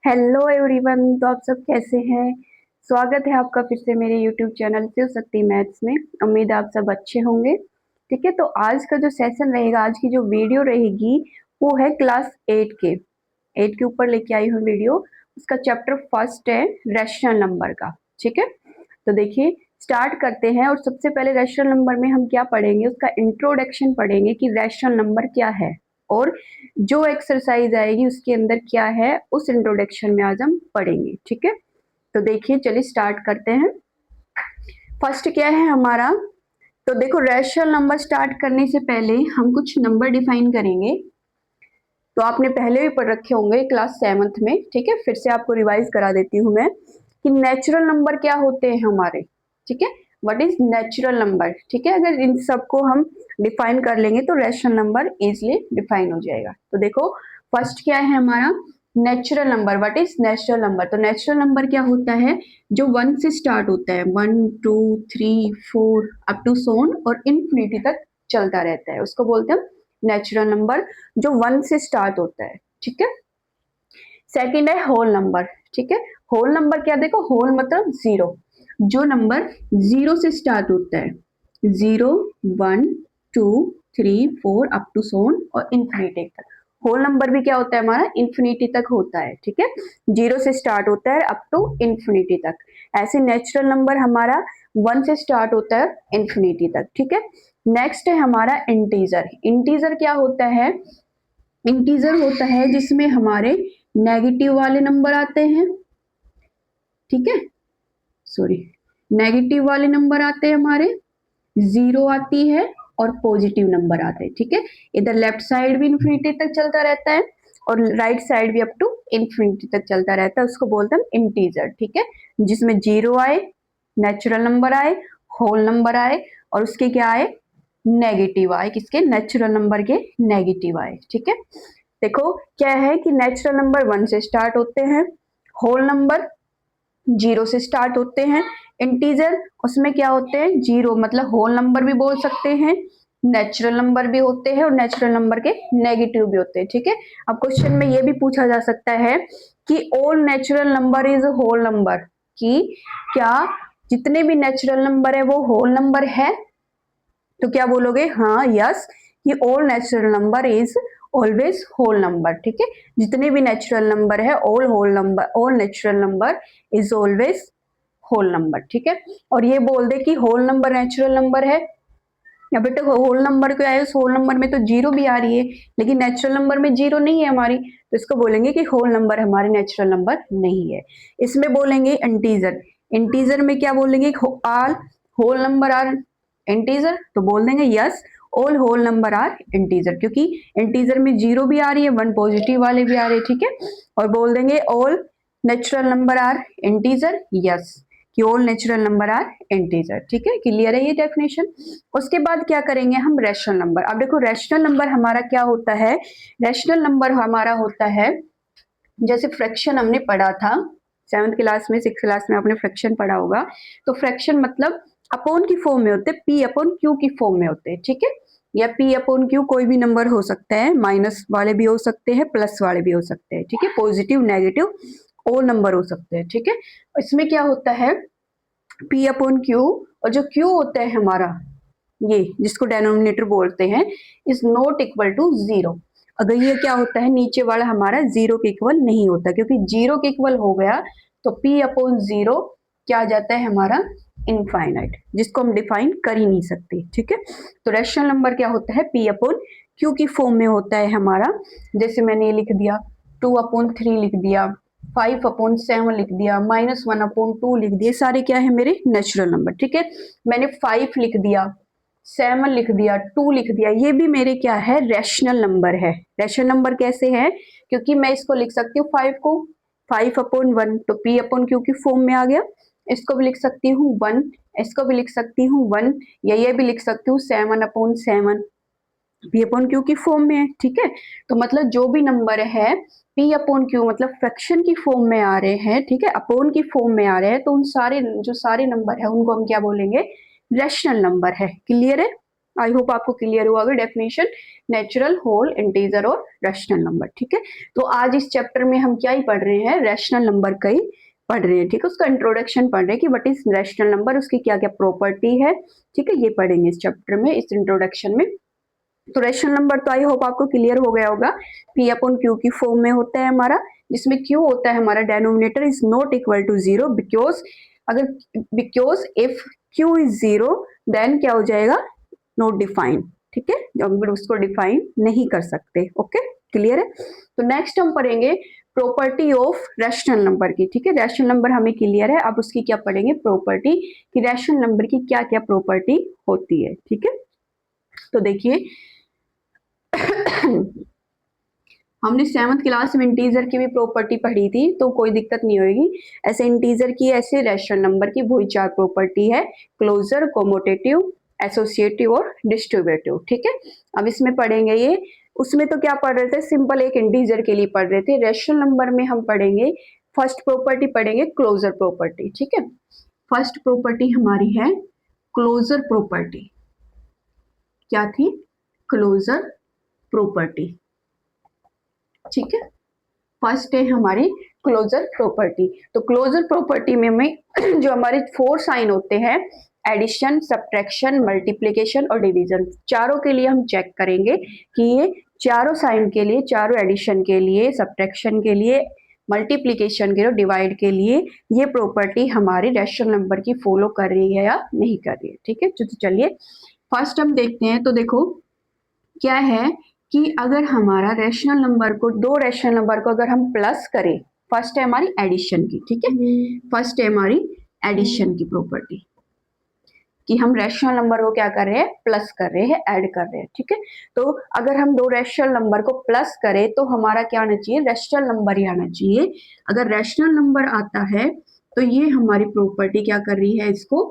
Hello everyone. तो आप सब कैसे हैं? स्वागत है आपका फिर से मेरे YouTube channel Shiv Shakti maths में। उम्मीद है आप सब अच्छे होंगे। ठीक है, तो आज का जो सेशन रहेगा, आज की जो वीडियो रहेगी वो है क्लास 8 के ऊपर लेके आई हूँ वीडियो। उसका चैप्टर फर्स्ट है रैशनल नंबर का। ठीक है, तो देखिए स्टार्ट करते हैं। और सबसे पहले रैशनल नंबर में हम क्या पढ़ेंगे, उसका इंट्रोडक्शन पढ़ेंगे कि रैशनल नंबर क्या है, और जो एक्सरसाइज आएगी उसके अंदर क्या है उस इंट्रोडक्शन में आज हम पढ़ेंगे। ठीक है, तो देखिए चलिए स्टार्ट करते हैं। फर्स्ट क्या है हमारा, तो देखो रैशनल नंबर स्टार्ट करने से पहले हम कुछ नंबर डिफाइन करेंगे। तो आपने पहले भी पढ़ रखे होंगे क्लास 7th में। ठीक है, फिर से आपको रिवाइज करा देती हूँ मैं कि नेचुरल नंबर क्या होते हैं हमारे। ठीक है, व्हाट इज नेचुरल नंबर। ठीक है, अगर इन सबको हम डिफाइन कर लेंगे तो रैशनल नंबर इजिली डिफाइन हो जाएगा। तो देखो फर्स्ट क्या है हमारा, natural number. What is natural number, तो नेचुरल नंबर क्या होता है, जो 1 से स्टार्ट होता है, 1 2 3 4 अप टू सोन और इन्फिनिटी तक चलता रहता है, उसको बोलते हैं नेचुरल नंबर, जो 1 से स्टार्ट होता है। ठीक है, सेकंड है होल नंबर। ठीक है, होल नंबर क्या, देखो होल मतलब जीरो, जो नंबर जीरो से स्टार्ट होता है, 0 1 2 3 4 अप टू सोन और इन्फिनिटी तक। होल नंबर भी क्या होता है हमारा, इन्फिनिटी तक होता है। ठीक है, जीरो से स्टार्ट होता है अप टू इन्फिनिटी तक। ऐसे नेचुरल नंबर हमारा 1 से स्टार्ट होता है इन्फिनिटी तक। ठीक है, नेक्स्ट है हमारा इंटीजर। इंटीजर क्या होता है, इंटीजर होता है जिसमें हमारे नेगेटिव वाले नंबर आते हैं। ठीक है, सॉरी, नेगेटिव वाले नंबर आते हैं हमारे, जीरो आती है और पॉजिटिव नंबर आते हैं। ठीक है, इधर लेफ्ट साइड भी इंफिनिटी तक चलता रहता है और राइट साइड भी अप टू इंफिनिटी तक चलता रहता है, उसको बोलते हैं इंटीजर। ठीक है, जिसमें जीरो आए, नेचुरल नंबर आए, होल नंबर आए और उसके क्या आए, नेगेटिव आए, किसके, नेचुरल नंबर के नेगेटिव आए। ठीक है, देखो क्या है कि नेचुरल नंबर 1 से स्टार्ट होते हैं, होल नंबर जीरो से स्टार्ट होते हैं, इंटीजर उसमें क्या होते हैं, जीरो मतलब होल नंबर भी बोल सकते हैं, नेचुरल नंबर भी होते हैं और नेचुरल नंबर के नेगेटिव भी होते हैं। ठीक है, अब क्वेश्चन में ये भी पूछा जा सकता है कि all natural number is whole number, कि क्या जितने भी नेचुरल नंबर है वो होल नंबर है, तो क्या बोलोगे, हाँ यस, कि all natural number is always whole number. ठीक है, जितने भी नेचुरल नंबर है, all whole number, all natural number is always whole number. ठीक है, और ये बोल दे कि होल नंबर नेचुरल नंबर है, या बेटे होल नंबर क्या है, उस होल नंबर में तो जीरो भी आ रही है लेकिन नेचुरल नंबर में जीरो नहीं है हमारी, तो इसको बोलेंगे कि होल नंबर हमारे नेचुरल नंबर नहीं है। इसमें बोलेंगे इंटीजर, इंटीजर में क्या बोलेंगे, all whole number are integer, तो बोल देंगे yes all whole number are integer, क्योंकि इंटीजर में जीरो भी आ रही है, 1 पॉजिटिव वाले भी आ रहे हैं। ठीक है, और बोल देंगे all natural number are integer, yes कि all natural number are integer. ठीक है, क्लियर है ये डेफिनेशन। उसके बाद क्या करेंगे हम, रैशनल नंबर। अब देखो रैशनल नंबर हमारा क्या होता है, रैशनल नंबर हमारा होता है, जैसे फ्रैक्शन हमने पढ़ा था 7th क्लास में, 6th क्लास में आपने फ्रैक्शन पढ़ा होगा। तो फ्रैक्शन मतलब अपॉन की फॉर्म में होते हैं, पी अपॉन क्यू की फॉर्म में होते हैं। ठीक है, या पी अपॉन क्यू कोई भी नंबर हो सकता है, माइनस वाले भी हो सकते हैं, प्लस वाले भी हो सकते हैं। ठीक है, पॉजिटिव नेगेटिव और नंबर हो सकते हैं। ठीक है, इसमें क्या होता है, पी अपॉन क्यू, और जो क्यू होता है हमारा, ये जिसको डेनोमिनेटर बोलते हैं, is not equal to zero. अगर ये क्या होता है, नीचे वाला हमारा जीरो के इक्वल नहीं होता, क्योंकि जीरो के इक्वल हो गया तो पी अपॉन जीरो क्या आ जाता है हमारा, इनफाइनाइट, जिसको हम डिफाइन कर ही नहीं सकते। ठीक है, तो रैशनल नंबर क्या होता है, पी अपॉन क्यू की फॉर्म में होता है हमारा। जैसे मैंने ये लिख दिया, 2 अपॉन 3 लिख दिया, 5 अपॉन 7 लिख दिया, -1 अपॉन 2 लिख दिया, सारे क्या है मेरे नेचुरल नंबर। ठीक है, मैंने 5 लिख दिया, 7 लिख दिया, 2 लिख दिया, ये भी मेरे क्या है, रैशनल नंबर है। रैशनल नंबर कैसे है, क्योंकि मैं इसको लिख सकती हूँ 5 को 5 अपॉन 1, तो पी अपॉन क्यू की फॉर्म में आ गया। इसको भी लिख सकती हूँ 1, इसको भी लिख सकती हूँ 1, या ये भी लिख सकती हूँ 7 अपॉन 7, पी अपॉन क्यू की फॉर्म में है। ठीक है, तो मतलब जो भी नंबर है पी अपॉन क्यू मतलब फ्रैक्शन की फॉर्म में आ रहे हैं, ठीक है, अपॉन की फॉर्म में आ रहे हैं, तो उन सारे जो सारे नंबर है उनको हम क्या बोलेंगे, रैशनल नंबर है। क्लियर है, आई होप आपको क्लियर हुआ होगा डेफिनेशन नेचुरल, होल, इंटीजर और रैशनल नंबर। ठीक है, तो आज इस चैप्टर में हम क्या ही पढ़ रहे हैं, रैशनल नंबर का ही पढ़ रहे हैं। ठीक है, उसका इंट्रोडक्शन पढ़ रहे हैं कि व्हाट इज रैशनल नंबर, उसकी क्या क्या प्रॉपर्टी है। ठीक है, ये पढ़ेंगे इस चैप्टर में, इस इंट्रोडक्शन में। तो रैशनल नंबर तो आई होप आपको क्लियर हो गया होगा, पी अपॉन क्यू की फॉर्म में होता है हमारा, जिसमें क्यू होता है हमारा denominator is not equal to zero, because if Q is zero then क्या हो जाएगा, नॉट डिफाइन। ठीक है, हम उसको डिफाइन नहीं कर सकते। ओके, क्लियर है। तो नेक्स्ट हम पढ़ेंगे प्रॉपर्टी ऑफ रैशनल नंबर की। ठीक है, रैशनल नंबर हमें क्लियर है, अब उसकी क्या पढ़ेंगे, प्रॉपर्टी कि रैशनल नंबर की क्या क्या प्रॉपर्टी होती है। ठीक है, तो देखिए हमने 7th क्लास में इंटीजर की भी प्रॉपर्टी पढ़ी थी, तो कोई दिक्कत नहीं होगी। ऐसे इंटीजर की, ऐसे रैशनल नंबर की वही 4 प्रॉपर्टी है, क्लोजर, कोमोटेटिव, एसोसिएटिव और डिस्ट्रीब्यूटिव। ठीक है, अब इसमें पढ़ेंगे ये, उसमें तो क्या पढ़ रहे थे, सिंपल एक इंटीजर के लिए पढ़ रहे थे। रैशनल नंबर में हम पढ़ेंगे, फर्स्ट प्रॉपर्टी पढ़ेंगे क्लोजर प्रॉपर्टी। ठीक है, फर्स्ट प्रॉपर्टी हमारी है क्लोजर प्रॉपर्टी। क्या थी, क्लोजर प्रॉपर्टी। ठीक है, फर्स्ट है हमारी क्लोजर प्रॉपर्टी। तो क्लोजर प्रॉपर्टी में हमें जो हमारे 4 साइन होते हैं, एडिशन, सब्ट्रैक्शन, मल्टीप्लिकेशन और डिवीजन, चारों के लिए हम चेक करेंगे कि ये चारों साइन के लिए, चारों एडिशन के लिए, सब्ट्रैक्शन के लिए, मल्टीप्लिकेशन के लिए, डिवाइड के लिए ये प्रॉपर्टी हमारी रैशनल नंबर की फॉलो कर रही है या नहीं कर रही है। ठीक है, तो चलिए फर्स्ट हम देखते हैं। तो देखो क्या है कि अगर हमारा रैशनल नंबर को, दो रैशनल नंबर को अगर हम प्लस करें, फर्स्ट है हमारी एडिशन की। ठीक है, फर्स्ट है हमारी एडिशन की प्रॉपर्टी कि हम रैशनल नंबर को क्या कर रहे हैं, प्लस कर रहे हैं, ऐड कर रहे हैं। ठीक है, तो अगर हम दो रैशनल नंबर को प्लस करें तो हमारा क्या आना चाहिए, रैशनल नंबर ही आना चाहिए। अगर रैशनल नंबर आता है तो ये हमारी प्रॉपर्टी क्या कर रही है, इसको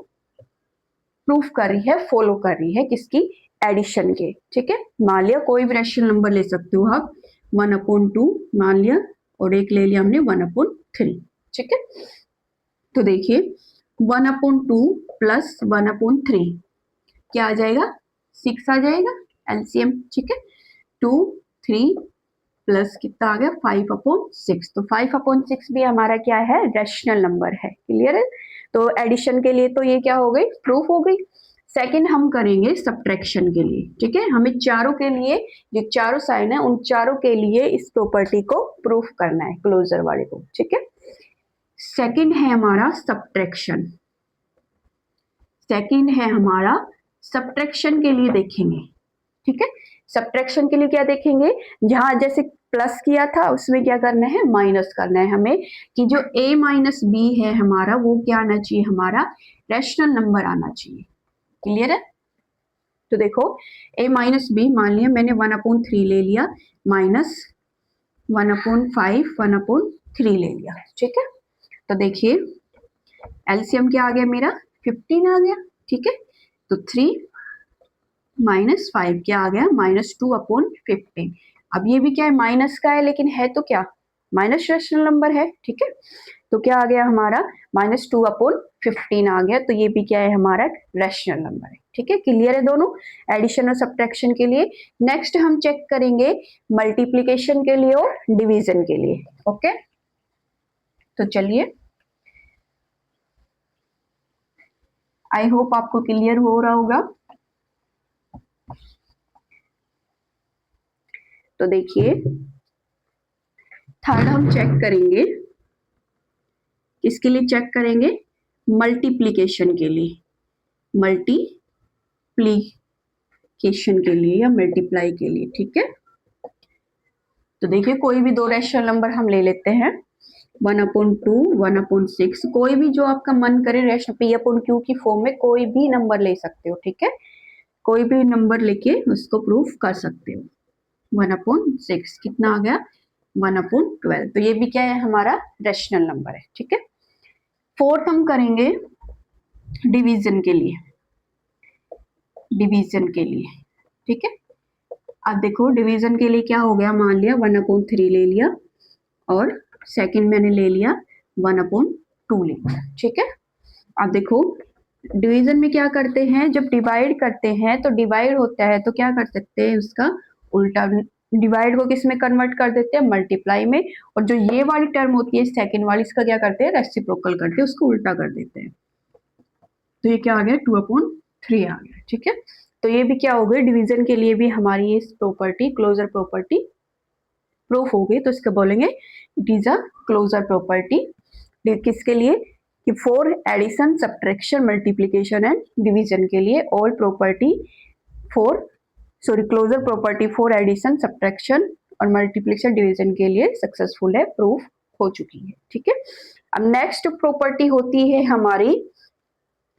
प्रूफ कर रही है, फॉलो कर रही है, किसकी, एडिशन के। ठीक है, मान लिया कोई भी रैशनल नंबर ले सकते हो आप, 1/2 मान लिया, और एक ले लिया हमने 1/3। ठीक है, तो देखिए 1/2 प्लस 1/3 क्या आ जाएगा, 6 आ जाएगा एलसीएम। ठीक है, 2 3 प्लस कितना आ गया, 5/6। तो 5/6 भी हमारा क्या है, रैशनल नंबर है। क्लियर है, तो एडिशन के लिए तो ये क्या हो गई, प्रूफ हो गई। सेकंड हम करेंगे सब्ट्रैक्शन के लिए। ठीक है, हमें चारों के लिए, जो चारों साइन है उन चारों के लिए इस प्रॉपर्टी को प्रूफ करना है, क्लोजर वाले को। ठीक है, सेकंड है हमारा सब्ट्रैक्शन। सेकंड है हमारा सब्ट्रैक्शन के लिए देखेंगे। ठीक है, सब्ट्रैक्शन के लिए क्या देखेंगे, जहां जैसे प्लस किया था उसमें क्या करना है, माइनस करना है हमें, कि जो a माइनस बी है हमारा, वो क्या आना चाहिए, हमारा रैशनल नंबर आना चाहिए। क्लियर है, तो देखो a माइनस बी, मान लिया मैंने 1/3 ले लिया, माइनस 1/5 1/3 ले लिया। ठीक है, तो देखिए एलसीएम क्या आ गया मेरा, 15 आ गया। ठीक है, तो 3 माइनस 5 क्या आ गया, -2/15। अब ये भी क्या है, माइनस का है, लेकिन है तो क्या, माइनस रैशनल नंबर है। ठीक है, तो क्या आ गया हमारा, -2/15 आ गया, तो ये भी क्या है, हमारा रैशनल नंबर है। ठीक है, क्लियर है दोनों, एडिशन और सब्ट्रैक्शन के लिए। नेक्स्ट हम चेक करेंगे मल्टीप्लीकेशन के लिए और डिवीजन के लिए। ओके, तो चलिए, आई होप आपको क्लियर हो रहा होगा। तो देखिए थर्ड हम चेक करेंगे, किसके लिए चेक करेंगे, मल्टीप्लीकेशन के लिए, मल्टीप्लीकेशन के लिए या मल्टीप्लाई के लिए। ठीक है, तो देखिए कोई भी दो रैशनल नंबर हम ले लेते हैं, 1/2 1/6, कोई भी जो आपका मन करे, रैशनल p/q की फॉर्म में कोई भी नंबर ले सकते हो। ठीक है, कोई भी नंबर लेके उसको प्रूफ कर सकते हो। 1/6 कितना आ गया, 1/12। तो ये भी क्या है, हमारा रैशनल नंबर है। ठीक है, फोर्थ हम करेंगे डिवीजन के लिए, डिवीजन के लिए। ठीक है, अब देखो डिवीजन के लिए क्या हो गया, मान लिया 1/3 ले लिया, और सेकंड मैंने ले लिया 1/2 ले लिया। ठीक है, अब देखो डिवीजन में क्या करते हैं, जब डिवाइड करते हैं तो डिवाइड होता है तो क्या कर सकते हैं, उसका उल्टा, डिवाइड को किस में कन्वर्ट कर देते हैं, मल्टीप्लाई में। और जो ये वाली टर्म होती है सेकंड वाली, इसका क्या करते हैं, रेसिप्रोकल करते हैं, उसको उल्टा कर देते हैं। तो ये क्या आ गया, 2/3 आ गया। ठीक है, तो ये भी क्या हो गई, डिवीजन के लिए भी हमारी ये प्रॉपर्टी, क्लोजर प्रॉपर्टी प्रूफ हो गई। तो इसका बोलेंगे it is a closure property. किसके लिए, कि for addition, subtraction, multiplication and division के लिए all property for, sorry, closure property for addition, subtraction और मल्टीप्लिकेशन डिवीजन के लिए सक्सेसफुल है, प्रूफ हो चुकी है। ठीक है, अब नेक्स्ट प्रॉपर्टी होती है हमारी,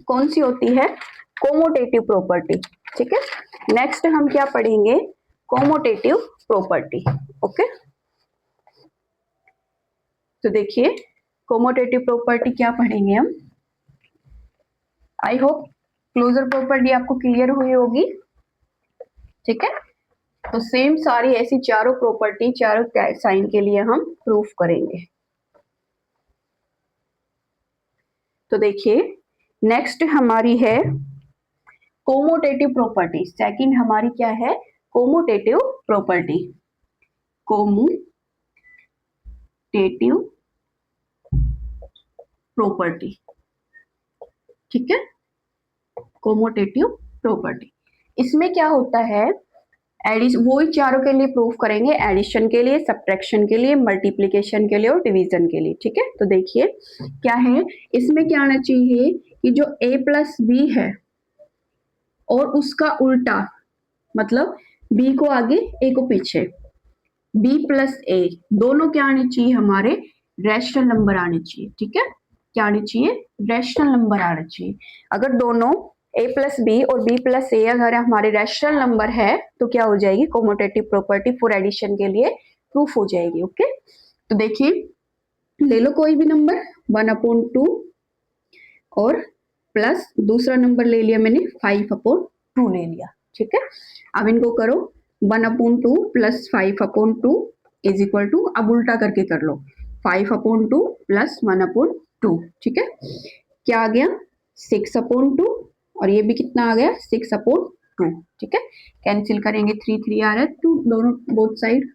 कौन सी होती है, कोमोटेटिव प्रॉपर्टी। ठीक है, नेक्स्ट हम क्या पढ़ेंगे, कोमोटेटिव प्रॉपर्टी। ओके, तो देखिए कोमोटेटिव प्रॉपर्टी क्या पढ़ेंगे हम। आई होप क्लोजर प्रॉपर्टी आपको क्लियर हुई होगी। ठीक है, तो सेम सारी ऐसी चारों प्रॉपर्टी, चारों साइन के लिए हम प्रूफ करेंगे। तो देखिए नेक्स्ट हमारी है कोमोटेटिव प्रॉपर्टी। सेकंड हमारी क्या है, कोमोटेटिव प्रॉपर्टी। कोमोटेटिव प्रॉपर्टी, ठीक है, कोमोटेटिव प्रॉपर्टी। इसमें क्या होता है, वही चारों के लिए प्रूफ करेंगे, एडिशन के लिए, सब्ट्रैक्शन के लिए, मल्टीप्लिकेशन के लिए और डिवीजन के लिए। ठीक है, तो देखिए क्या है, इसमें क्या आना चाहिए कि जो a प्लस बी है और उसका उल्टा, मतलब b को आगे a को पीछे, b प्लस a दोनों क्या आने चाहिए, हमारे रैशनल नंबर आने चाहिए। ठीक है, क्या आने चाहिए, रैशनल नंबर आने चाहिए। अगर दोनों a प्लस बी और b प्लस ए अगर हमारे रैशनल नंबर है तो क्या हो जाएगी, कोमोटेटिव प्रॉपर्टी फॉर एडिशन के लिए प्रूफ हो जाएगी। ओके, तो देखिए ले लो कोई भी नंबर 1/2 और प्लस दूसरा नंबर ले लिया मैंने 5/2 ले लिया। ठीक है, अब इनको करो 1/2 प्लस 5/2 इज इक्वल टू, अब उल्टा करके कर लो, 5/2 प्लस 1/2। ठीक है, क्या आ गया, 6/2 और ये भी कितना आ गया, 6/2। ठीक है, कैंसिल करेंगे, 3 3 आ रहा है, 2 दोनों बोथ साइड।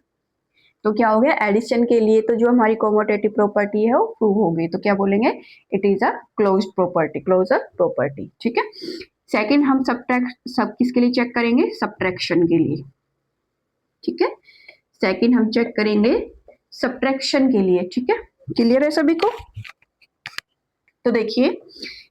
तो क्या हो गया, एडिशन के लिए तो जो हमारी कोमोटेटिव प्रॉपर्टी है वो प्रूव हो गई। तो क्या बोलेंगे, it is a closed property, closure property. ठीक है, सेकंड हम सब किसके लिए चेक करेंगे, सब्ट्रैक्शन के लिए। ठीक है, सेकंड हम चेक करेंगे सब्ट्रैक्शन के लिए। ठीक है, क्लियर है सभी को। तो देखिए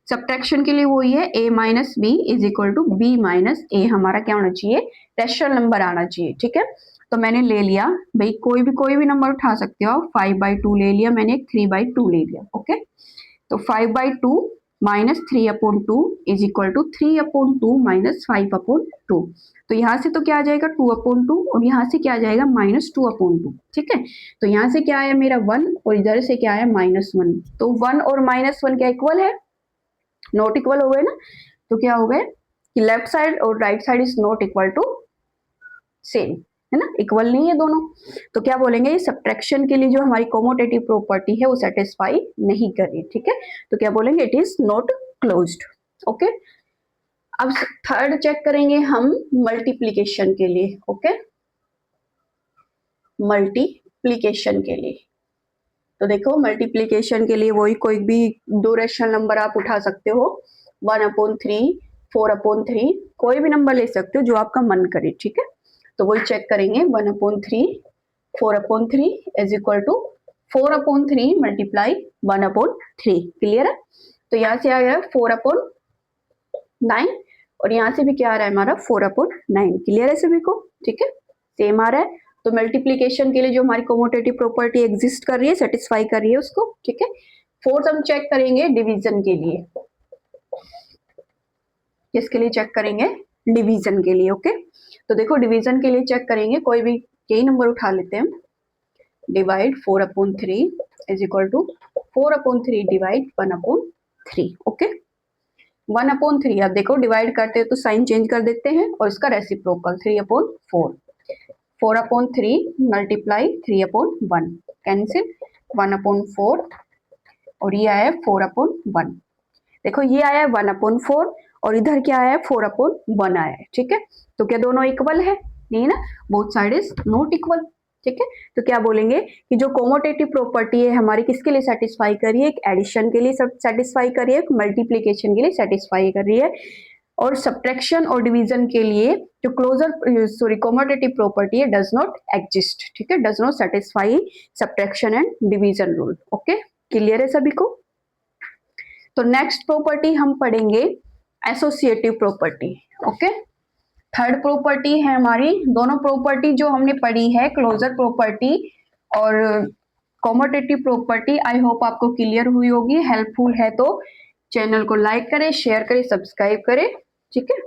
सब्ट्रैक्शन के लिए वही है, a minus B is equal to B minus A, हमारा क्या होना चाहिए, रैशनल नंबर आना चाहिए। ठीक है, तो मैंने ले लिया भाई, कोई भी नंबर उठा सकते हो, 5/2 ले लिया मैंने, 3/2 ले लिया। ओके, तो 5/2 minus 3/2 is equal to 3/2 minus 5/2। तो यहाँ से तो क्या आ जाएगा, 2/2 और यहाँ से क्या आ जाएगा, -2/2। ठीक है, तो यहाँ से क्या आया मेरा 1 और इधर से क्या आया -1। तो 1 और -1 क्या इक्वल है, नॉट इक्वल हो गए ना। तो क्या हो गए कि लेफ्ट साइड और right side is not equal to same, है ना, इक्वल नहीं है दोनों। तो क्या बोलेंगे, सब्ट्रैक्शन के लिए जो हमारी कोमोटेटिव प्रॉपर्टी है वो सेटिस्फाई नहीं कर रही। ठीक है, तो क्या बोलेंगे, it is not closed. Okay, अब थर्ड चेक करेंगे हम मल्टीप्लीकेशन के लिए। ओके, मल्टीप्लीकेशन के लिए तो देखो मल्टीप्लीकेशन के लिए वही कोई भी दो रेशनल नंबर आप उठा सकते हो, 1/3, 4/3, कोई भी नंबर ले सकते हो जो आपका मन करे। ठीक है, तो वही चेक करेंगे, 1/3, 4/3 is equal to 4/3 multiply 1/3। Clear है, तो यहाँ से आ गया 4/9 और यहाँ से भी क्या आ रहा है हमारा 4/9। क्लियर है सभी को, ठीक है, सेम आ रहा है। तो मल्टीप्लीकेशन के लिए जो हमारी कोमोटेटिव प्रॉपर्टी एग्जिस्ट कर रही है, सेटिस्फाई कर रही है उसको। ठीक है, फोर्थ हम चेक करेंगे डिवीजन के लिए। किसके लिए चेक करेंगे, डिवीजन के लिए। ओके, तो देखो डिवीजन के लिए चेक करेंगे, कोई भी कई नंबर उठा लेते हैं हम। Divide 4/3 is equal to 4/3 divide 1/3। Okay, 1/3, अब देखो डिवाइड करते हैं तो साइन चेंज कर देते हैं और इसका रेसिप्रोकल 3/4। 4/3 मल्टीप्लाई 3/1 कैंसिल, 1/4 और ये आया 4/1। देखो ये आया है 1/4 और इधर क्या आया है 4/1 आया है, ठीक है। तो क्या दोनों इक्वल है? नहीं ना, both side is not equal, ठीक है। तो क्या बोलेंगे कि जो कोमोटेटिव प्रॉपर्टी है हमारी किसके लिए सेटिस्फाई कर रही है? एक एडिशन के लिए सेटिस्फाई कर रही है, एक मल्टीप्लीकेशन के लिए सेटिस्फाई कर रही है, और सब्ट्रैक्शन और डिवीजन के लिए जो क्लोजर कोमोटेटिव प्रॉपर्टी है डज नॉट एग्जिस्ट, ठीक है, does not satisfy subtraction and division rule. Okay, clear है सभी को? तो नेक्स्ट प्रॉपर्टी हम पढ़ेंगे associative property. Okay, third property है हमारी, दोनों प्रॉपर्टी जो हमने पढ़ी है क्लोजर प्रॉपर्टी और कॉमोटेटिव प्रॉपर्टी, आई होप आपको क्लियर हुई होगी। हेल्पफुल है तो चैनल को लाइक करें, शेयर करें, सब्सक्राइब करें, ठीक है।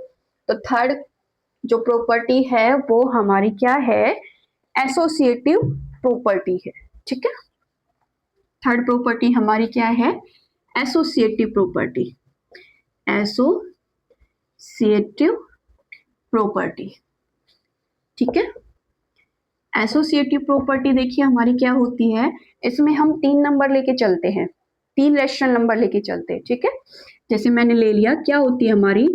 तो थर्ड जो प्रॉपर्टी है वो हमारी क्या है? एसोसिएटिव प्रॉपर्टी है, ठीक है। थर्ड प्रॉपर्टी हमारी क्या है? एसोसिएटिव प्रॉपर्टी, एसोसिएटिव प्रॉपर्टी, ठीक है। एसोसिएटिव प्रॉपर्टी देखिए हमारी क्या होती है, इसमें हम 3 नंबर लेके चलते हैं, 3 रेशनल नंबर लेके चलते हैं, ठीक है। जैसे मैंने ले लिया, क्या होती है हमारी,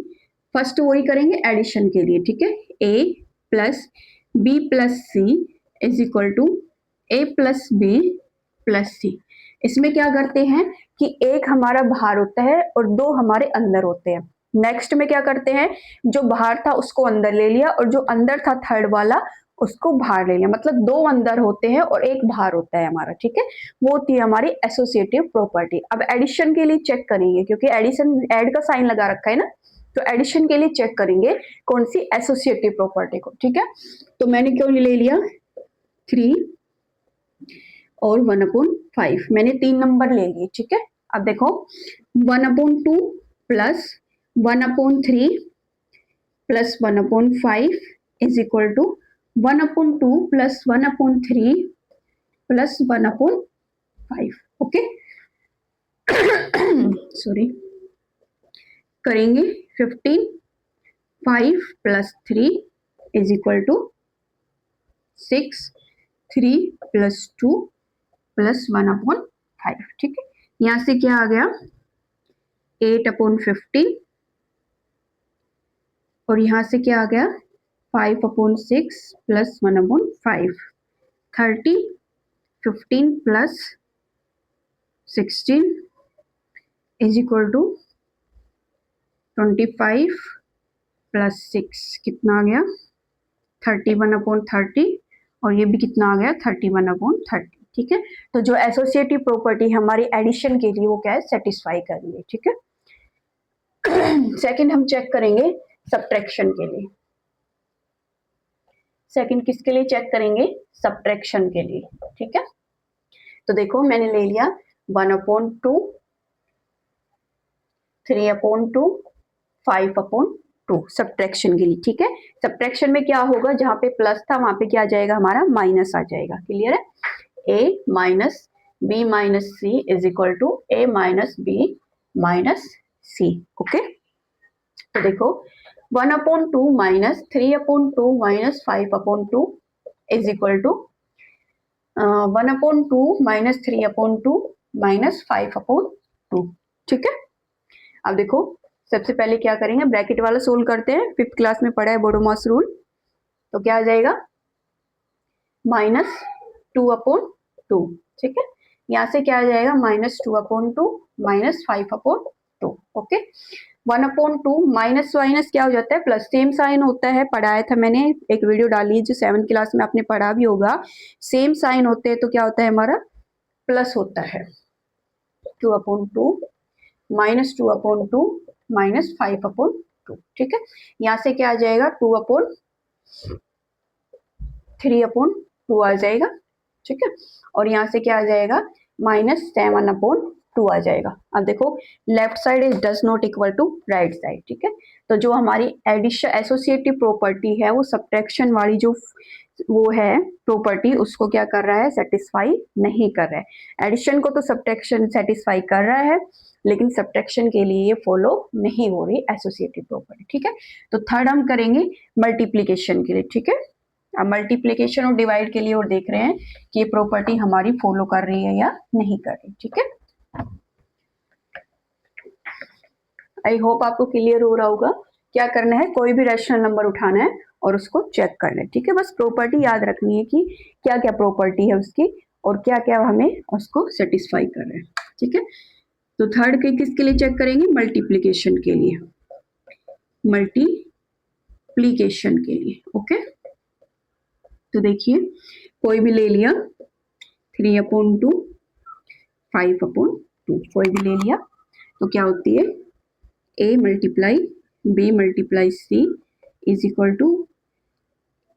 फर्स्ट वही करेंगे एडिशन के लिए, ठीक है। a plus B plus C is equal to A plus B plus C. इसमें क्या करते हैं कि एक हमारा बाहर होता है और 2 हमारे अंदर होते हैं। नेक्स्ट में क्या करते हैं, जो बाहर था उसको अंदर ले लिया और जो अंदर था थर्ड वाला उसको बाहर ले लिया, मतलब 2 अंदर होते हैं और एक बाहर होता है हमारा, ठीक है। वो होती है हमारी एसोसिएटिव प्रॉपर्टी। अब एडिशन के लिए चेक करेंगे, क्योंकि एडिशन ऐड का साइन लगा रखा है ना, तो एडिशन के लिए चेक करेंगे कौन सी एसोसिएटिव प्रॉपर्टी को, ठीक है। तो मैंने क्यों ले लिया 3 और 1/5, मैंने 3 नंबर ले लिए, ठीक है। अब देखो 1/2 plus 1/3 plus 1/5 is equal to 1/2 plus 1/3 plus 1/5। Okay, sorry, करेंगे 15, 5 plus 3 is equal to 6, 3 plus 2 plus 1/5, ठीक है। यहां से क्या आ गया 8/15 और यहां से क्या आ गया 5/6 plus 1/5, 30, 15 plus 16 is equal to 25 plus 6, कितना आ गया 31/30, और ये भी कितना आ गया 31/30, ठीक है। तो जो एसोसिएटिव प्रॉपर्टी हमारी एडिशन के लिए वो क्या है, सेटिस्फाई कर रही है, ठीक है। सेकंड हम चेक करेंगे सब्ट्रैक्शन के लिए। सेकंड किसके लिए चेक करेंगे? सब्ट्रैक्शन के लिए, ठीक है। तो देखो मैंने ले लिया 1/2, 3/2, 5/2 सब्ट्रैक्शन के लिए, ठीक है। सब्ट्रैक्शन में क्या होगा, जहां पे प्लस था वहां पे क्या आ जाएगा हमारा माइनस आ जाएगा, क्लियर है। a minus B minus C is equal to a minus B minus C. Okay, तो देखो 1/2 minus 3/2 minus 5/2 is equal to 1/2 minus 3/2 minus 5/2, ठीक है। अब देखो सबसे पहले क्या करेंगे, ब्रैकेट वाला सोल्व करते हैं, 5th क्लास में पढ़ा है बोडोमॉस रूल। तो क्या आ जाएगा -2/2, ठीक है। यहां से क्या आ जाएगा -2/2 माइनस 5/2। ओके, 1/2 माइनस माइनस क्या हो जाता है प्लस, सेम साइन होता है, पढ़ाया था मैंने, एक वीडियो डाली है जो 7th क्लास में आपने पढ़ा भी होगा। सेम साइन होते हैं तो क्या होता है हमारा प्लस होता है, 2/2 माइनस 2/2 माइनस 5/2, ठीक है। यहां से क्या आ जाएगा 2/3/2 आ जाएगा, ठीक है। और यहां से क्या आ जाएगा -7/2 आ जाएगा। अब देखो left side is does not equal to right side, ठीक है। तो जो हमारी एडिशन एसोसिएटिव प्रॉपर्टी है वो सब्ट्रैक्शन वाली जो वो है प्रॉपर्टी उसको क्या कर रहा है, सेटिस्फाई नहीं कर रहा है। एडिशन को तो सब्ट्रैक्शन सेटिस्फाई कर रहा है, लेकिन सब्ट्रैक्शन के लिए ये फॉलो नहीं हो रही एसोसिएटिव प्रॉपर्टी, ठीक है। तो थर्ड हम करेंगे मल्टीप्लीकेशन के लिए, ठीक है। अब मल्टीप्लीकेशन और डिवाइड के लिए और देख रहे हैं कि ये प्रॉपर्टी हमारी फॉलो कर रही है या नहीं कर रही, ठीक है। आई होप आपको क्लियर हो रहा होगा। क्या करना है, कोई भी रैशनल नंबर उठाना है और उसको चेक करना है, ठीक है। बस प्रॉपर्टी याद रखनी है कि क्या क्या प्रॉपर्टी है उसकी और क्या क्या हमें उसको सेटिस्फाई कर रहे हैं, ठीक है। तो थर्ड के किसके लिए चेक करेंगे, मल्टीप्लीकेशन के लिए, मल्टीप्लीकेशन के लिए, ओके। तो देखिए कोई भी ले लिया, 3/2, 5/2, कोई भी ले लिया तो क्या होती है, a multiply b multiply c is equal to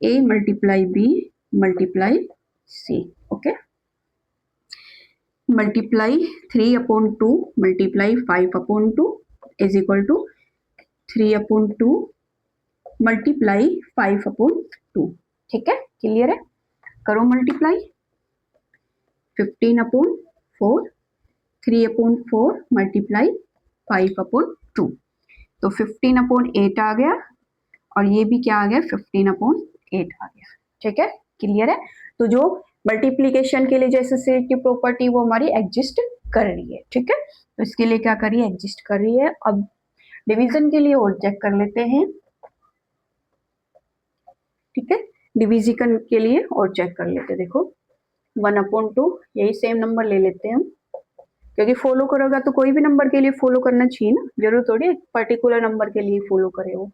a multiply b multiply c, okay. Multiply 3/2 multiply 5/2 is equal to 3/2 multiply 5/2, ठीक है, क्लियर है। करो मल्टीप्लाई, 15/4, 3/4 मल्टीप्लाई 5/2, तो 15/8 आ गया और ये भी क्या आ गया, 15/8 आ गया, ठीक है, क्लियर है। तो जो मल्टीप्लीकेशन के लिए जो एसोसिएटिव प्रॉपर्टी वो हमारी एग्जिस्ट कर रही है, ठीक है। तो इसके लिए क्या कर रही है, एग्जिस्ट कर रही है। अब डिवीजन के लिए और चेक कर लेते हैं, ठीक है। डिवीजन के लिए और चेक कर लेते हैं, देखो 1/2, यही सेम नंबर ले लेते हैं हम, क्योंकि फॉलो करोगा तो कोई भी नंबर के लिए फॉलो करना चाहिए ना, जरूर थोड़ी एक पर्टिकुलर नंबर के लिए फॉलो करे वो।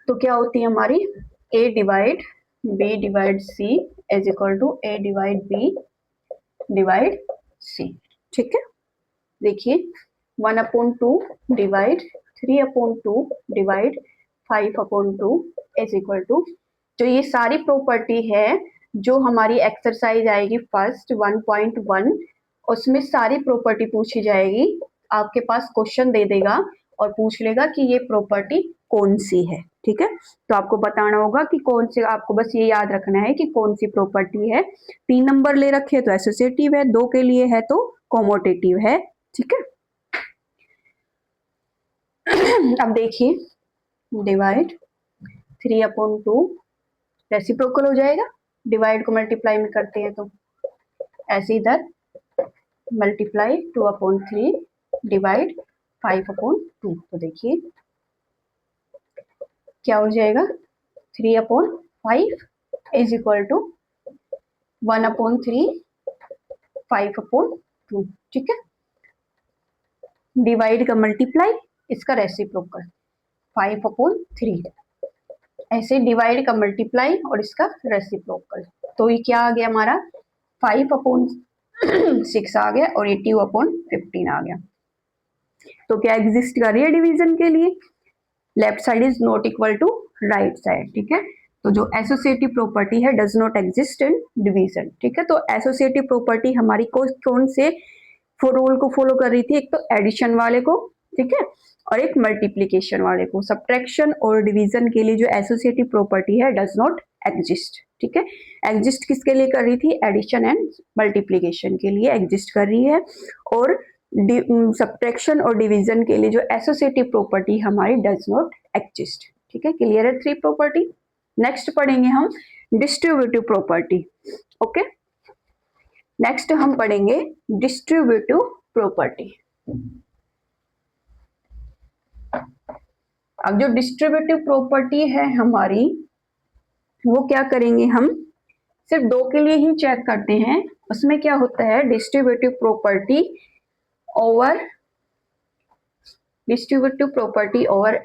तो क्या होती है हमारी, a divide b divide c is equal to a divide b divide c, ठीक है। देखिए 1/2 divide 3/2 divide 5/2 is equal to, जो ये सारी प्रॉपर्टी है जो हमारी एक्सरसाइज आएगी फर्स्ट 1.1, उसमें सारी प्रॉपर्टी पूछी जाएगी। आपके पास क्वेश्चन दे देगा और पूछ लेगा कि ये प्रॉपर्टी कौन सी है, ठीक है। तो आपको बताना होगा कि कौन सी, आपको बस ये याद रखना है कि कौन सी प्रॉपर्टी है। 3 नंबर ले रखे तो एसोसिएटिव है, 2 के लिए है तो कॉमोटेटिव है, ठीक है। अब देखिए डिवाइड 3/2 रेसिप्रोकल हो जाएगा, डिवाइड को मल्टीप्लाई में करते हैं तो ऐसे इधर मल्टीप्लाई 2/3 डिवाइड 5/2, तो देखिए क्या हो जाएगा, 3/5 इज इक्वल टू 1/3 5/2, ठीक है। डिवाइड का मल्टीप्लाई, इसका रेसिप्रोकल 5/3, ऐसे डिवाइड का मल्टीप्लाई और इसका रेसिप्रोकल, तो ये क्या आ गया हमारा 5/6 आ गया और 80/15 आ गया। तो क्या एग्जिस्ट कर रही है डिवीजन के लिए, left side is not equal to right side, ठीक है। तो जो एसोसिएटिव प्रॉपर्टी है does not exist in division, ठीक है। तो एसोसिएटिव प्रॉपर्टी हमारी कौन से रूल को फॉलो कर रही थी, एक तो एडिशन वाले को, ठीक है, और एक मल्टीप्लीकेशन वाले को। सब्ट्रैक्शन और डिवीजन के लिए जो एसोसिएटिव प्रॉपर्टी है डज नॉट एग्जिस्ट, ठीक है। एग्जिस्ट किसके लिए कर रही थी, एडिशन एंड मल्टीप्लीकेशन के लिए एग्जिस्ट कर रही है, और सब्ट्रैक्शन और डिवीजन के लिए जो एसोसिएटिव प्रॉपर्टी हमारी डज नॉट एग्जिस्ट, ठीक है, क्लियर है 3 प्रॉपर्टी। नेक्स्ट पढ़ेंगे हम डिस्ट्रीब्यूटिव प्रॉपर्टी, ओके। नेक्स्ट हम पढ़ेंगे डिस्ट्रीब्यूटिव प्रॉपर्टी। अब जो डिस्ट्रीब्यूटिव प्रॉपर्टी है हमारी, वो क्या करेंगे हम, सिर्फ 2 के लिए ही चेक करते हैं। उसमें क्या होता है, डिस्ट्रीब्यूटिव प्रॉपर्टी ओवर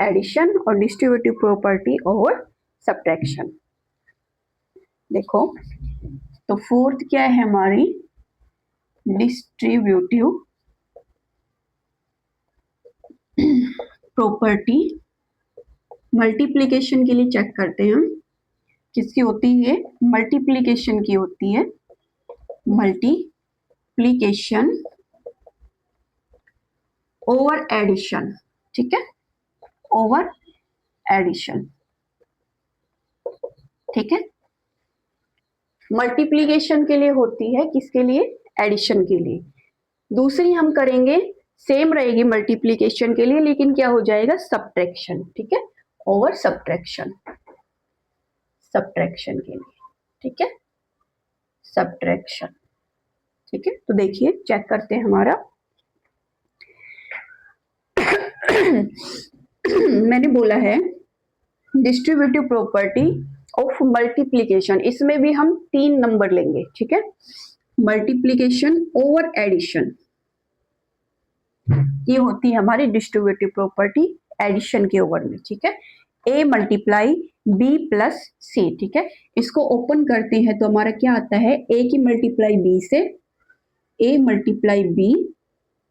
एडिशन और डिस्ट्रीब्यूटिव प्रॉपर्टी ओवर सब्ट्रैक्शन। देखो तो फोर्थ क्या है हमारी, डिस्ट्रीब्यूटिव प्रॉपर्टी मल्टीप्लिकेशन के लिए चेक करते हैं हम, किसकी होती है, मल्टीप्लिकेशन की होती है, मल्टीप्लिकेशन ओवर एडिशन, ठीक है, ओवर एडिशन, ठीक है। मल्टीप्लिकेशन के लिए होती है, किसके लिए, एडिशन के लिए। दूसरी हम करेंगे, सेम रहेगी मल्टीप्लिकेशन के लिए, लेकिन क्या हो जाएगा, सब्ट्रैक्शन, ठीक है, ओवर सब्ट्रैक्शन, सब्ट्रैक्शन के लिए, ठीक है, सब्ट्रैक्शन, ठीक है। तो देखिए चेक करते हैं हमारा मैंने बोला है डिस्ट्रीब्यूटिव प्रॉपर्टी ऑफ मल्टीप्लीकेशन, इसमें भी हम 3 नंबर लेंगे, ठीक है। मल्टीप्लीकेशन ओवर एडिशन, ये होती है हमारी डिस्ट्रीब्यूटिव प्रॉपर्टी एडिशन के ओवर में, ठीक है। ए मल्टीप्लाई बी प्लस सी, ठीक है। इसको ओपन करते हैं तो हमारा क्या आता है, ए की मल्टीप्लाई बी से ए मल्टीप्लाई बी,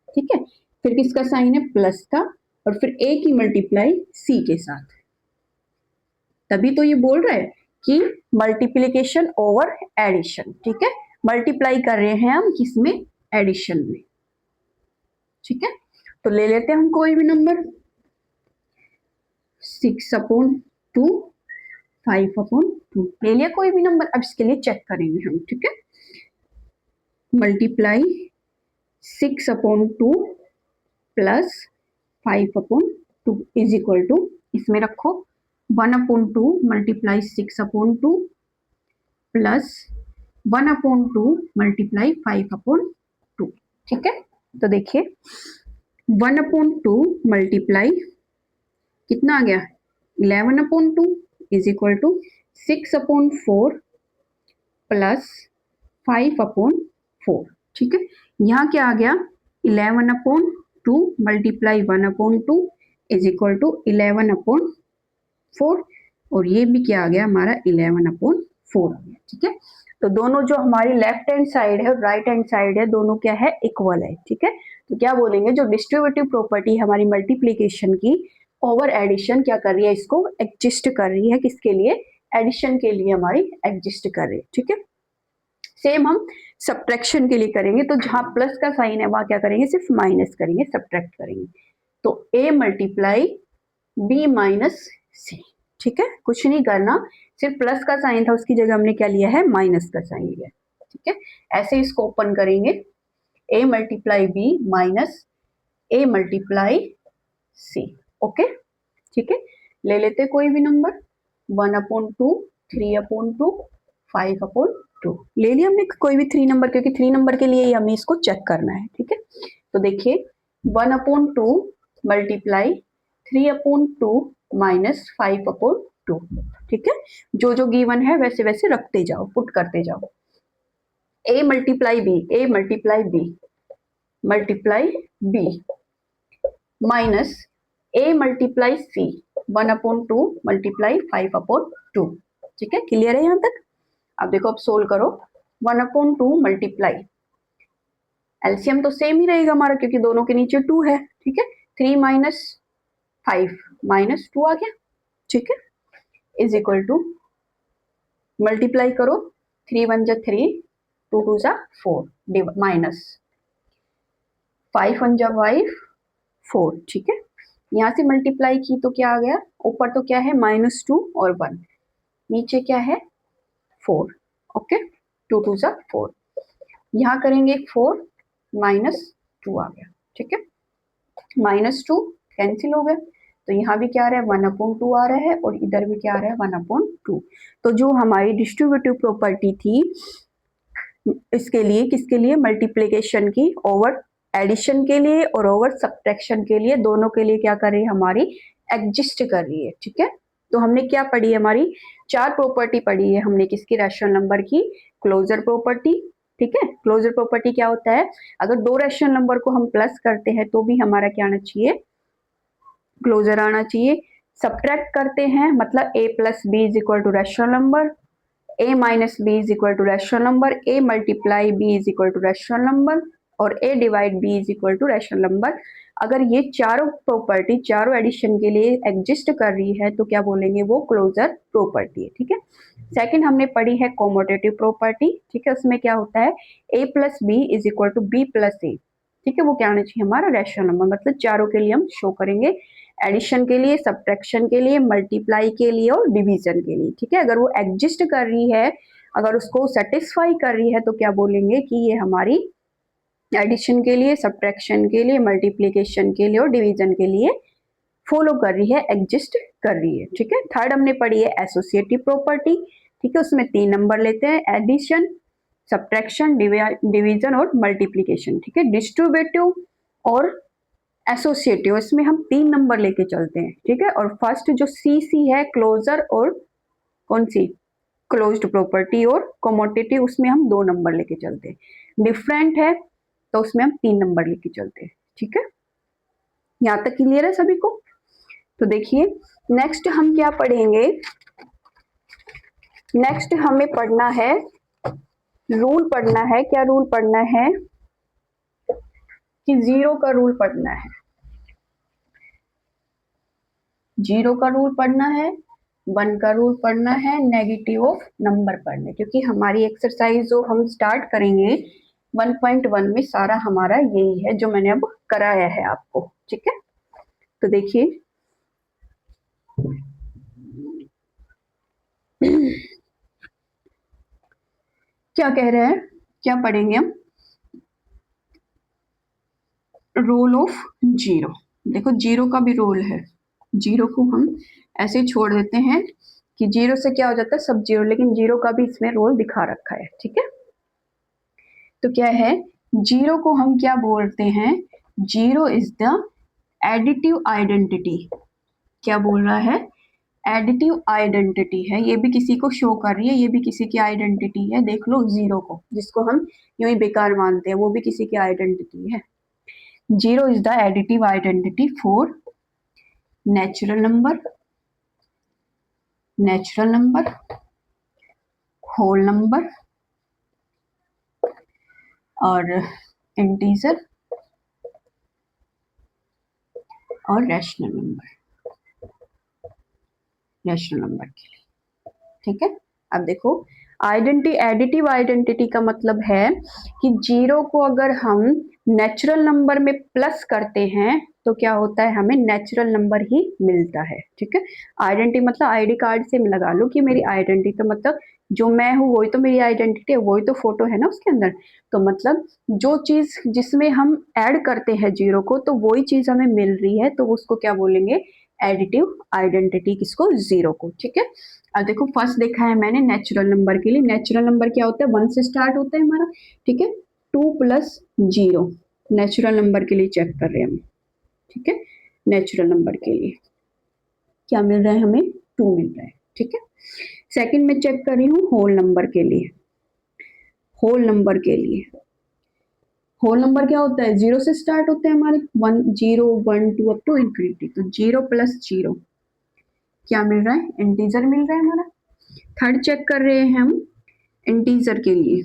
ठीक है। फिर किसका साइन है, प्लस का, और फिर ए की मल्टीप्लाई सी के साथ। तभी तो ये बोल रहा है कि मल्टीप्लीकेशन ओवर एडिशन, ठीक है। मल्टीप्लाई कर रहे हैं हम किसमें, एडिशन में, ठीक है। तो ले लेते हैं हम कोई भी नंबर, 6/2, 5/2 ले लिया कोई भी नंबर। अब इसके लिए चेक करेंगे हम, ठीक है। Multiply 6/2 plus 5/2 is equal to, इसमें रखो 1/2 मल्टीप्लाई 6/2 प्लस 1/2 मल्टीप्लाई 5/2, ठीक है। तो देखिए 1/2 मल्टीप्लाई कितना आ गया, 11/2 इज इक्वल टू 6/4 प्लस 5/4, ठीक है। यहाँ क्या आ गया, 11/2 मल्टीप्लाई 1/2 इज इक्वल टू 11/4, और ये भी क्या आ गया हमारा 11/4 आ गया, ठीक है। तो दोनों जो हमारी लेफ्ट हैंड साइड है और राइट हैंड साइड है, दोनों क्या है, इक्वल है, ठीक है। तो क्या बोलेंगे, जो डिस्ट्रीब्यूटिव प्रॉपर्टी हमारी मल्टीप्लीकेशन की ओवर एडिशन क्या कर रही है, इसको एडजस्ट कर रही है, किसके लिए, एडिशन के लिए हमारी एडजस्ट कर रही है, ठीक है। सेम हम सब्ट्रैक्शन के लिए करेंगे, तो जहां प्लस का साइन है वहां क्या करेंगे, सिर्फ माइनस करेंगे, सब्ट्रैक्ट करेंगे। तो ए मल्टीप्लाई बी माइनस सी, ठीक है। कुछ नहीं करना, सिर्फ प्लस का साइन था, उसकी जगह हमने क्या लिया है, माइनस का साइन लिया, ठीक है। ऐसे इसको ओपन करेंगे, ए multiply B minus A multiply C, okay, ठीक है। ले लेते कोई भी नंबर, 1/2, 3/2, 5/2 ले लिया हमने कोई भी 3 नंबर, क्योंकि 3 नंबर के लिए ही हमें इसको चेक करना है, ठीक है। तो देखिए 1/2 मल्टीप्लाई 3/2 माइनस 5/2, ठीक है। जो जो गिवन है वैसे वैसे रखते जाओ, पुट करते जाओ। A multiply B, A multiply B multiply B minus A multiply C 1/2 multiply 5/2, ठीक है। क्लियर है यहां तक। अब देखो, अब सोल्व करो, 1/2 मल्टीप्लाई, एलसीएम तो सेम ही रहेगा हमारा क्योंकि दोनों के नीचे 2 है, ठीक है। 3 माइनस 5 माइनस 2 आ गया, ठीक है, इज इक्वल टू, मल्टीप्लाई करो, 3 1 जा 3, 2 2 जा 4, माइनस 5 1 जा 5, 4, ठीक है। यहाँ से मल्टीप्लाई की तो क्या आ गया, ऊपर तो क्या है -2 और 1, नीचे क्या है 4, ओके, 2 2 जा 4, यहाँ करेंगे 4 -2 आ गया, ठीक है। -2 कैंसिल हो गया, तो यहाँ भी क्या आ रहा है, 1/2 आ रहा है, और इधर भी क्या आ रहा है, 1/2। तो जो हमारी डिस्ट्रीब्यूटिव प्रॉपर्टी थी, इसके लिए, किसके लिए, मल्टीप्लिकेशन की ओवर एडिशन के लिए और ओवर सब्ट्रैक्शन के लिए, दोनों के लिए क्या कर रही है, हमारी एग्जिस्ट कर रही है, ठीक है। तो हमने क्या पढ़ी है, हमारी 4 प्रॉपर्टी पढ़ी है हमने, किसकी, रैशनल नंबर की, क्लोजर प्रॉपर्टी, ठीक है। क्लोजर प्रॉपर्टी क्या होता है, अगर 2 रैशनल नंबर को हम प्लस करते हैं तो भी हमारा क्या आना चाहिए, क्लोजर आना चाहिए। सब्ट्रैक्ट करते हैं मतलब a plus B is equal to rational number, a minus B is equal to rational number, a multiply b is equal to rational number, और a divide b is equal to rational number. अगर ये चारों property चारों addition के लिए exist कर रही है तो क्या बोलेंगे, वो क्लोजर प्रॉपर्टी है, ठीक है। सेकंड हमने पढ़ी है कॉमोटेटिव प्रॉपर्टी, ठीक है। उसमें क्या होता है, a plus B is equal to B plus A, ठीक है। वो क्या आना चाहिए, हमारा रैशनल नंबर, मतलब चारों के लिए हम शो करेंगे, एडिशन के लिए, सब्ट्रैक्शन के लिए, मल्टीप्लाई के लिए और डिवीजन के लिए, ठीक है। अगर वो एग्जिस्ट कर रही है, अगर उसको सेटिस्फाई कर रही है तो क्या बोलेंगे कि ये हमारी एडिशन के लिए, सब्ट्रैक्शन के लिए, मल्टीप्लिकेशन के लिए और डिवीजन के लिए फॉलो कर रही है, एग्जिस्ट कर रही है, ठीक है। थर्ड हमने पढ़ी है एसोसिएटिव प्रॉपर्टी, ठीक है। उसमें 3 नंबर लेते हैं, एडिशन, सब्ट्रैक्शन, डिवीजन और मल्टीप्लिकेशन, ठीक है। डिस्ट्रीब्यूटिव और एसोसिएटिव, इसमें हम 3 नंबर लेके चलते हैं, ठीक है। और फर्स्ट जो सी है क्लोजर और कौन सी क्लोज्ड प्रॉपर्टी और कमोडिटी, उसमें हम 2 नंबर लेके चलते हैं। डिफरेंट है तो उसमें हम 3 नंबर लेके चलते हैं, ठीक है। यहाँ तक क्लियर है सभी को? तो देखिए नेक्स्ट हम क्या पढ़ेंगे, नेक्स्ट हमें पढ़ना है रूल पढ़ना है। क्या रूल पढ़ना है कि जीरो का रूल पढ़ना है, जीरो का रूल पढ़ना है, 1 का रूल पढ़ना है, नेगेटिव ऑफ नंबर पढ़ने, क्योंकि हमारी एक्सरसाइज जो हम स्टार्ट करेंगे 1.1 में सारा हमारा यही है जो मैंने अब कराया है आपको, ठीक है। तो देखिए क्या कह रहे हैं, क्या पढ़ेंगे हम, रोल ऑफ जीरो। देखो जीरो का भी रोल है, जीरो को हम ऐसे छोड़ देते हैं कि जीरो से क्या हो जाता है सब जीरो, लेकिन जीरो का भी इसमें रोल दिखा रखा है, ठीक है। तो क्या है, जीरो को हम क्या बोलते हैं, zero is the additive identity. क्या बोल रहा है, एडिटिव आइडेंटिटी है, ये भी किसी को शो कर रही है, ये भी किसी की आइडेंटिटी है। देख लो जीरो को, जिसको हम यूं ही बेकार मानते हैं, वो भी किसी की आइडेंटिटी है। Zero is the additive identity for natural number, natural number, whole number और इंटीजर और रैशनल नंबर, रैशनल नंबर के लिए, ठीक है। अब देखो एडिटिव आइडेंटिटी का मतलब है कि जीरो को अगर हम नेचुरल नंबर में प्लस करते हैं तो क्या होता है, हमें नेचुरल नंबर ही मिलता है, ठीक है। आइडेंटिटी मतलब आईडी कार्ड से लगा लो कि मेरी आइडेंटिटी, तो मतलब जो मैं हूँ वही तो मेरी आइडेंटिटी है, वही तो फोटो है ना उसके अंदर। तो मतलब जो चीज जिसमें हम ऐड करते हैं जीरो को तो वही चीज हमें मिल रही है, तो उसको क्या बोलेंगे, एडिटिव आइडेंटिटी, किसको, जीरो को, ठीक है। अब देखो फर्स्ट देखा है मैंने नेचुरल नंबर के लिए, नेचुरल नंबर क्या होता है, 1 से स्टार्ट होता है हमारा, ठीक है। 2 प्लस 0 नेचुरल नंबर के लिए चेक कर रहे हैं हम, ठीक है। नेचुरल नंबर के लिए क्या मिल रहा है हमें, 2 मिल रहा है, ठीक है। सेकंड में चेक कर रही हूँ होल नंबर के लिए, होल नंबर के लिए, होल नंबर क्या होता है, 0 से स्टार्ट होते हैं हमारे, 1 0 1 2 अप टू इंफिनिटी, तो 0 प्लस 0 क्या मिल रहा है, इंटीजर मिल रहा है हमारा। थर्ड चेक कर रहे हैं हम इंटीजर के लिए,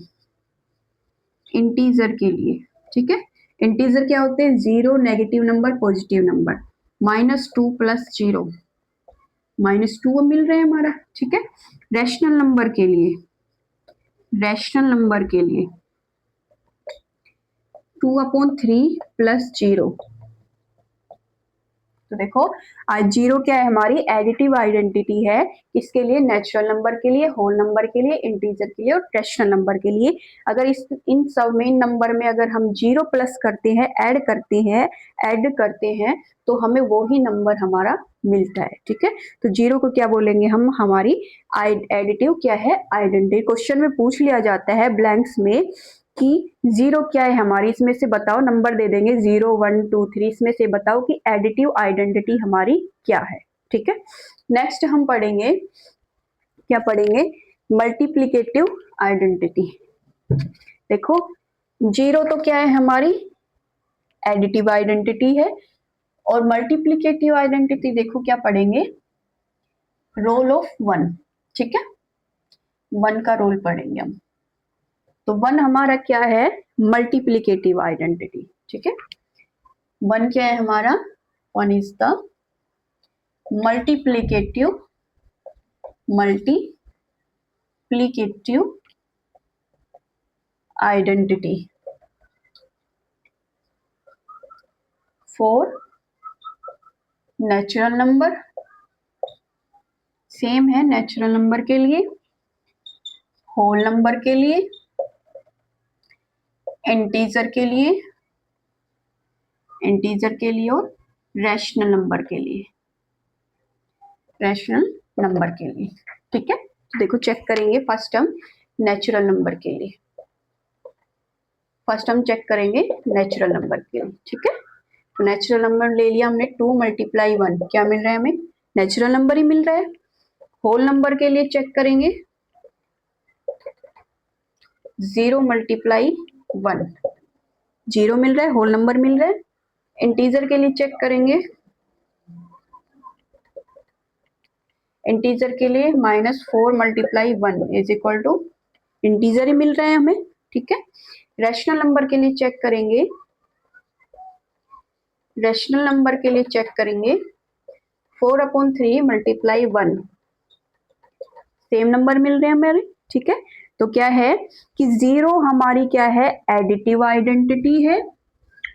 इंटीजर के लिए, ठीक है। इंटीजर क्या होते हैं, 0 negative number positive number, -2 plus 0 -2 मिल रहा है हमारा, ठीक है। रैशनल नंबर के लिए, रैशनल नंबर के लिए 2/3 प्लस 0, तो देखो आज जीरो क्या है, हमारी एडिटिव आइडेंटिटी है, किसके लिए, नेचुरल नंबर के लिए, होल नंबर के लिए, इंटीजर के लिए और रैशनल नंबर के लिए। अगर इन सब मेन नंबर में अगर हम जीरो प्लस करते हैं, ऐड करते हैं तो हमें वो ही नंबर हमारा मिलता है, ठीक है। तो जीरो को क्या बोलेंगे हम, हमारी एडिटिव क्या है, आइडेंटिटी। क्वेश्चन में पूछ लिया जाता है ब्लैंक्स में कि जीरो क्या है हमारी, इसमें से बताओ, नंबर दे देंगे 0 1 2 3, इसमें से बताओ कि एडिटिव आइडेंटिटी हमारी क्या है, ठीक है। नेक्स्ट हम पढ़ेंगे, क्या पढ़ेंगे, मल्टीप्लीकेटिव आइडेंटिटी। देखो जीरो तो क्या है हमारी एडिटिव आइडेंटिटी है, और मल्टीप्लीकेटिव आइडेंटिटी देखो क्या पढ़ेंगे, रोल ऑफ 1, ठीक है। 1 का रोल पढ़ेंगे हम, तो 1 हमारा क्या है, मल्टीप्लीकेटिव आइडेंटिटी, ठीक है। 1 क्या है हमारा, 1 is the multiplicative identity for natural number, same है नेचुरल नंबर के लिए, होल नंबर के लिए, इंटीजर के लिए, और रैशनल नंबर के लिए, रैशनल नंबर के लिए, ठीक है। तो देखो चेक करेंगे फर्स्ट हम नेचुरल नंबर के लिए, फर्स्ट हम चेक करेंगे नेचुरल नंबर के लिए, ठीक है। तो नेचुरल नंबर ले लिया हमने 2 मल्टीप्लाई 1, क्या मिल रहा है हमें? नेचुरल नंबर ही मिल रहा है। होल नंबर के लिए चेक करेंगे 0 मल्टीप्लाई 1, 0 मिल रहा है, होल नंबर मिल रहा है। इंटीजर के लिए चेक करेंगे, इंटीजर के लिए -4 multiply 1 is equal to, integer ही मिल रहा है हमें, ठीक है। रैशनल नंबर के लिए चेक करेंगे, रैशनल नंबर के लिए चेक करेंगे 4/3 मल्टीप्लाई 1, सेम नंबर मिल रहे हैं हमारे, ठीक है। तो क्या है कि 0 हमारी क्या है? एडिटिव आइडेंटिटी है,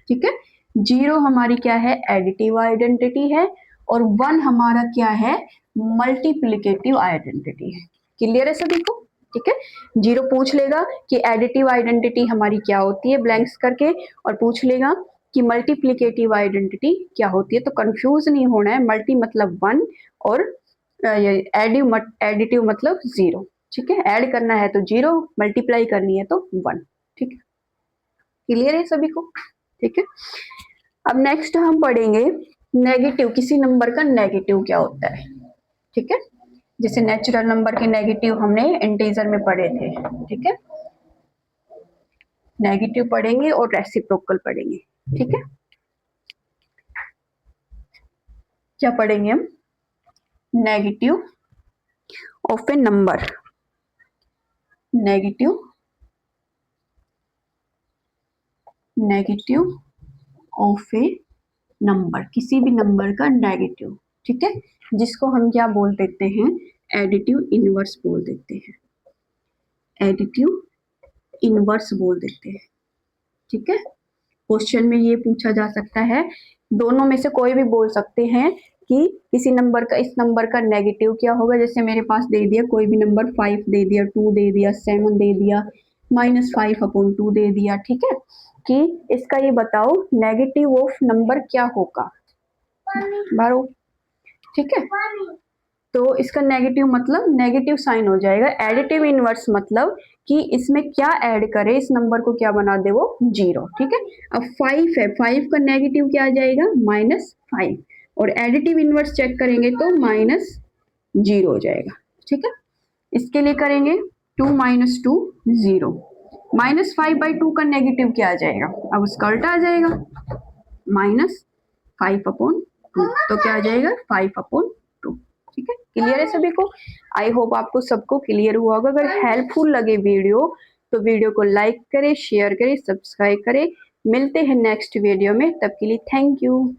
ठीक है। 0 हमारी क्या है? एडिटिव आइडेंटिटी है, और 1 हमारा क्या है? मल्टीप्लिकेटिव आइडेंटिटी है। क्लियर है सभी को? ठीक है। 0 पूछ लेगा कि एडिटिव आइडेंटिटी हमारी क्या होती है, ब्लैंक्स करके, और पूछ लेगा कि मल्टीप्लिकेटिव आइडेंटिटी क्या होती है। तो कंफ्यूज नहीं होना है, मल्टी मतलब 1 और एडिटिव मतलब 0, ठीक है। ऐड करना है तो 0, मल्टीप्लाई करनी है तो 1, ठीक है। क्लियर है सभी को? ठीक है। अब नेक्स्ट हम पढ़ेंगे नेगेटिव, किसी नंबर का नेगेटिव क्या होता है, ठीक है। जैसे नेचुरल नंबर के नेगेटिव हमने इंटीजर में पढ़े थे, ठीक है। नेगेटिव पढ़ेंगे और रेसिप्रोकल पढ़ेंगे, ठीक है। क्या पढ़ेंगे हम? Negative of A number, negative of A number, किसी भी नंबर का नेगेटिव, ठीक है, जिसको हम क्या बोल देते हैं? एडिटिव इनवर्स बोल देते हैं, एडिटिव इनवर्स बोल देते हैं, ठीक है। क्वेश्चन में ये पूछा जा सकता है, दोनों में से कोई भी बोल सकते हैं कि किसी नंबर का, इस नंबर का नेगेटिव क्या होगा। जैसे मेरे पास दे दिया कोई भी नंबर, 5 दे दिया, 2 दे दिया, 7 दे दिया, -5/2 दे दिया, ठीक है, कि इसका ये बताओ नेगेटिव ऑफ नंबर क्या होगा, बारो, ठीक है। तो इसका नेगेटिव मतलब नेगेटिव साइन हो जाएगा। एडिटिव इनवर्स मतलब कि इसमें क्या ऐड करे, इस नंबर को क्या बना दे वो 0, ठीक है। अब 5 है, 5 का नेगेटिव क्या आ जाएगा? -5, और एडिटिव इनवर्स चेक करेंगे तो -0 हो जाएगा, ठीक है। इसके लिए करेंगे 2 - 2 0, -5/2 का नेगेटिव क्या आ जाएगा? अब उसका उल्टा आ जाएगा, -5/2, तो क्या आ जाएगा? 5/2, ठीक है। क्लियर है सभी को? आई होप आपको सबको क्लियर हुआ होगा। अगर हेल्पफुल लगे वीडियो तो वीडियो को लाइक करें, शेयर करें, सब्सक्राइब करें। मिलते हैं नेक्स्ट वीडियो में, तब के लिए थैंक यू।